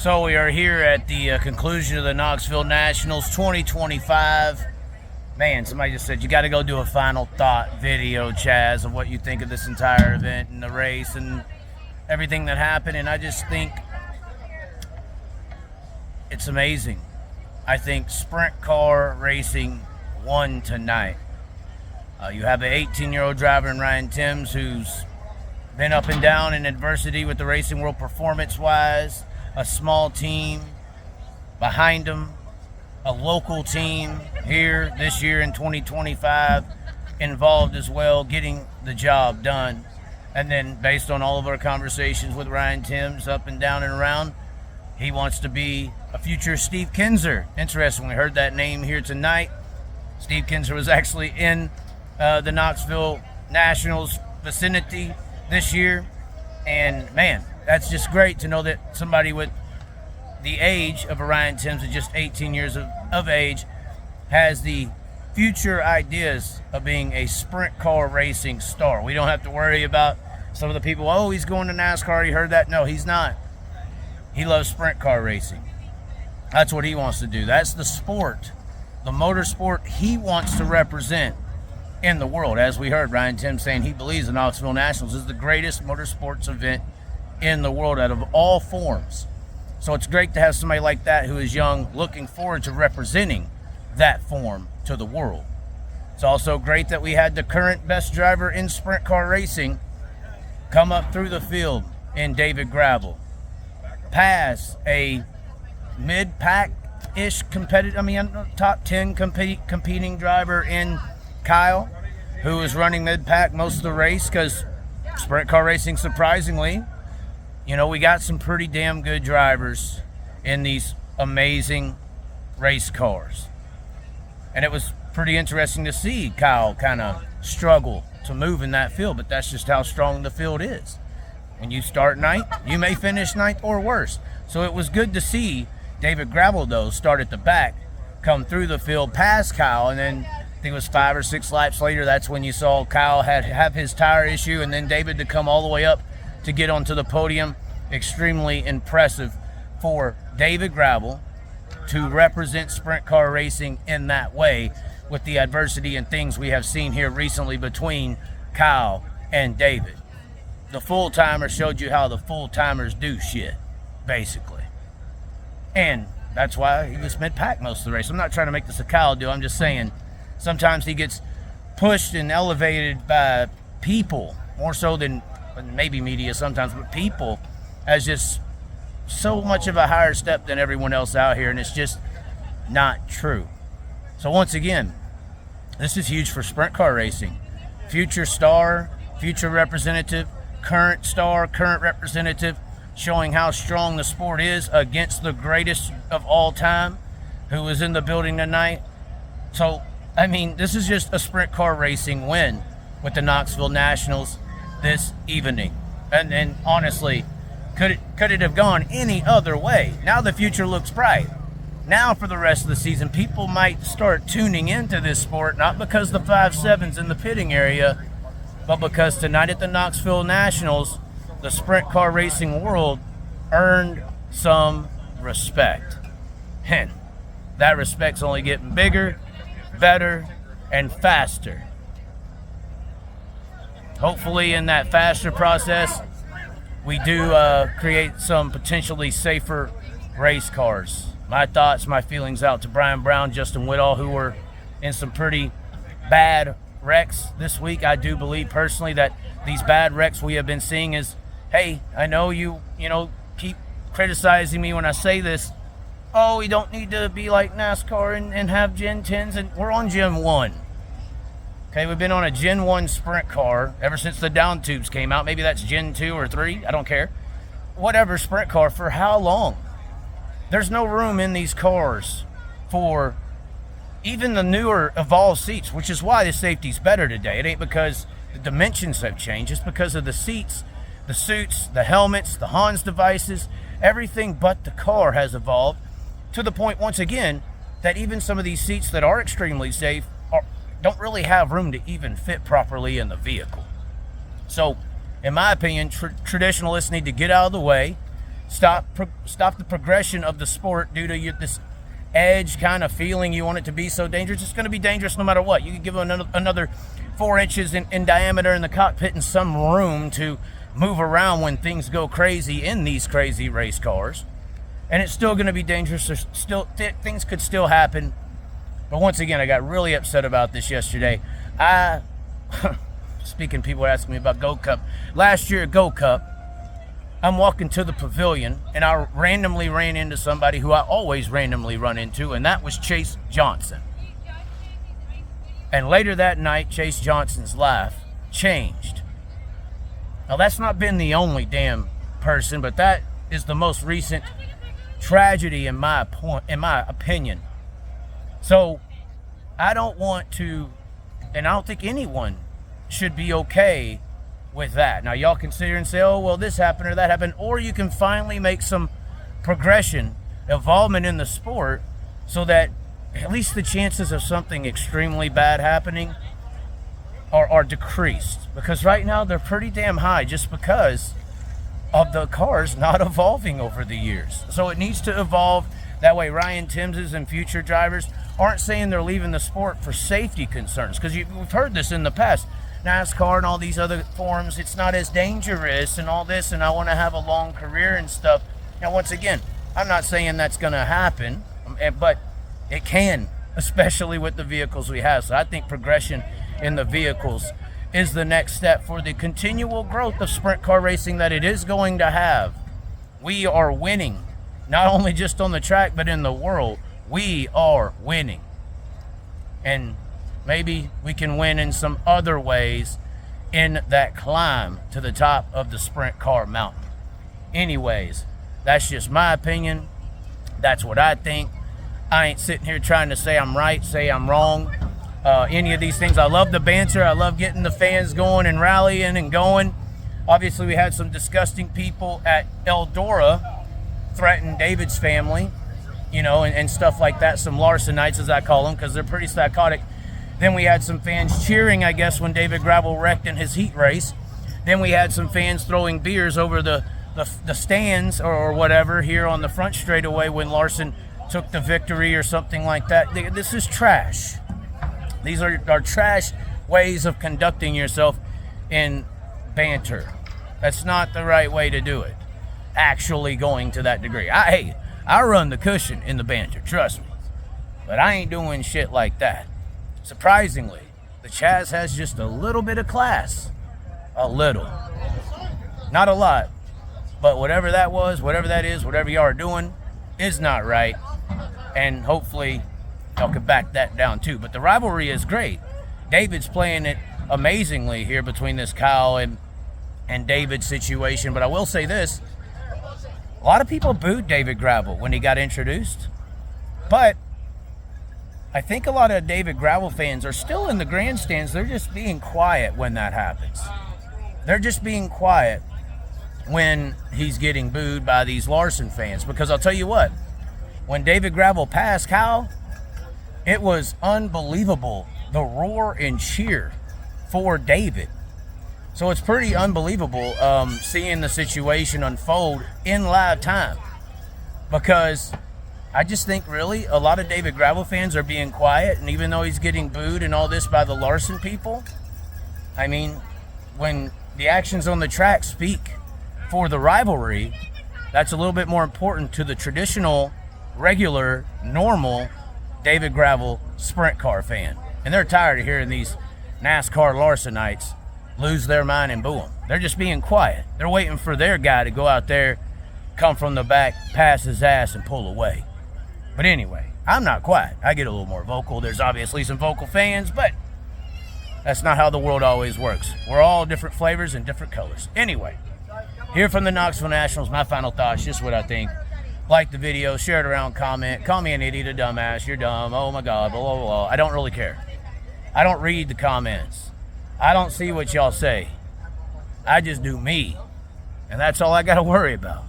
So we are here at the conclusion of the Knoxville Nationals 2025. Man, somebody just said you got to go do a final thought video, Chaz, of what you think of this entire event and the race and everything that happened. And I just think it's amazing. I think sprint car racing won tonight. You have an 18-year-old driver in Ryan Timms who's been up and down in adversity with the racing world performance-wise. A small team behind him, a local team here this year in 2025 involved as well, getting the job done. And then based on all of our conversations with Ryan Timms up and down and around, he wants to be a future Steve Kinser. Interesting, we heard that name here tonight. Steve Kinser was actually in the Knoxville Nationals vicinity this year. And man, that's just great to know that somebody with the age of Ryan Timms, at just 18 years of age, has the future ideas of being a sprint car racing star. We don't have to worry about some of the people, oh, he's going to NASCAR, you heard that? No, he's not. He loves sprint car racing. That's what he wants to do. That's the sport, the motorsport he wants to represent in the world. As we heard Ryan Timms saying he believes the Knoxville Nationals is the greatest motorsports event in the world out of all forms. So it's great to have somebody like that who is young, looking forward to representing that form to the world. It's also great that we had the current best driver in sprint car racing come up through the field in David Gravel, pass a mid-pack-ish competitive, top 10 competing driver in Kyle, who was running mid-pack most of the race, because sprint car racing, surprisingly, you know, we got some pretty damn good drivers in these amazing race cars. And it was pretty interesting to see Kyle kind of struggle to move in that field, but that's just how strong the field is. When you start ninth, you may finish ninth or worse. So it was good to see David Gravel, though, start at the back, come through the field, pass Kyle, and then I think it was 5 or 6 laps later, that's when you saw Kyle have his tire issue, and then David to come all the way up to get onto the podium. Extremely impressive for David Gravel to represent sprint car racing in that way, with the adversity and things we have seen here recently between Kyle and David. The full-timer showed you how the full-timers do shit, basically. And that's why he was mid-pack most of the race. I'm not trying to make this a Kyle deal. I'm just saying sometimes he gets pushed and elevated by people, more so than maybe media sometimes, but people, as just so much of a higher step than everyone else out here, and it's just not true. So once again, this is huge for sprint car racing. Future star, future representative, current star, current representative, showing how strong the sport is against the greatest of all time who was in the building tonight. So, I mean, this is just a sprint car racing win with the Knoxville Nationals this evening. And honestly, could it have gone any other way? Now the future looks bright. Now for the rest of the season, people might start tuning into this sport, not because the 5.7's in the pitting area, but because tonight at the Knoxville Nationals, the sprint car racing world earned some respect. And that respect's only getting bigger, better, and faster. Hopefully in that faster process, we do create some potentially safer race cars. My thoughts, my feelings out to Brian Brown, Justin Whittall, who were in some pretty bad wrecks this week. I do believe personally that these bad wrecks we have been seeing is, hey, I know you keep criticizing me when I say this. Oh, we don't need to be like NASCAR and have Gen 10s, and we're on Gen 1. Okay, we've been on a Gen 1 sprint car ever since the down tubes came out. Maybe that's Gen 2 or 3, I don't care. Whatever, sprint car, for how long? There's no room in these cars for even the newer evolved seats, which is why the safety's better today. It ain't because the dimensions have changed, it's because of the seats, the suits, the helmets, the Hans devices, everything but the car has evolved to the point, once again, that even some of these seats that are extremely safe don't really have room to even fit properly in the vehicle. So, in my opinion, traditionalists need to get out of the way, stop the progression of the sport due to this edge kind of feeling you want it to be so dangerous. It's going to be dangerous no matter what. You can give them another 4 inches in diameter in the cockpit and some room to move around when things go crazy in these crazy race cars, and it's still going to be dangerous. There's still things could still happen. But once again, I got really upset about this yesterday. Speaking, people were asking me about Gold Cup. Last year at Gold Cup, I'm walking to the pavilion, and I randomly ran into somebody who I always randomly run into, and that was Chase Johnson. And later that night, Chase Johnson's life changed. Now, that's not been the only damn person, but that is the most recent tragedy in my opinion. So, I don't want to, and I don't think anyone should be okay with that. Now, y'all can sit here and say, oh, well, this happened or that happened, or you can finally make some progression, involvement in the sport, so that at least the chances of something extremely bad happening are decreased. Because right now they're pretty damn high just because of the cars not evolving over the years. So it needs to evolve. That way Ryan Timms and future drivers aren't saying they're leaving the sport for safety concerns. Because we've heard this in the past. NASCAR and all these other forums, it's not as dangerous and all this, and I want to have a long career and stuff. Now, once again, I'm not saying that's going to happen, but it can, especially with the vehicles we have. So I think progression in the vehicles is the next step for the continual growth of sprint car racing that it is going to have. We are winning, not only just on the track, but in the world. We are winning. And maybe we can win in some other ways in that climb to the top of the sprint car mountain. Anyways, that's just my opinion. That's what I think. I ain't sitting here trying to say I'm right, say I'm wrong. Any of these things. I love the banter. I love getting the fans going and rallying and going. Obviously, we had some disgusting people at Eldora threaten David's family, and stuff like that. Some Larsonites, as I call them, because they're pretty psychotic. Then we had some fans cheering, I guess, when David Gravel wrecked in his heat race. Then we had some fans throwing beers over the stands or whatever here on the front straightaway when Larson took the victory or something like that. This is trash. These are trash ways of conducting yourself in banter. That's not the right way to do it. Actually going to that degree. I run the cushion in the banter, trust me. But I ain't doing shit like that. Surprisingly, the Chaz has just a little bit of class. A little. Not a lot. But whatever that was, whatever that is, whatever y'all are doing is not right. And hopefully y'all can back that down too. But the rivalry is great. David's playing it amazingly here between this Kyle and David situation. But I will say this. A lot of people booed David Gravel when he got introduced. But I think a lot of David Gravel fans are still in the grandstands. They're just being quiet when that happens. They're just being quiet when he's getting booed by these Larson fans. Because I'll tell you what, when David Gravel passed Kyle, it was unbelievable, the roar and cheer for David. So it's pretty unbelievable seeing the situation unfold in live time. Because I just think really a lot of David Gravel fans are being quiet, and even though he's getting booed and all this by the Larson people, I mean, when the actions on the track speak for the rivalry, that's a little bit more important to the traditional, regular, normal David Gravel sprint car fan. And they're tired of hearing these NASCAR Larsonites lose their mind and boo them. They're just being quiet. They're waiting for their guy to go out there, come from the back, pass his ass, and pull away. But anyway, I'm not quiet. I get a little more vocal. There's obviously some vocal fans, but that's not how the world always works. We're all different flavors and different colors. Anyway, here from the Knoxville Nationals, my final thoughts, just what I think. Like the video, share it around, comment, call me an idiot, a dumbass, you're dumb, oh my God, blah, blah, blah. I don't really care. I don't read the comments. I don't see what y'all say. I just do me. And that's all I got to worry about.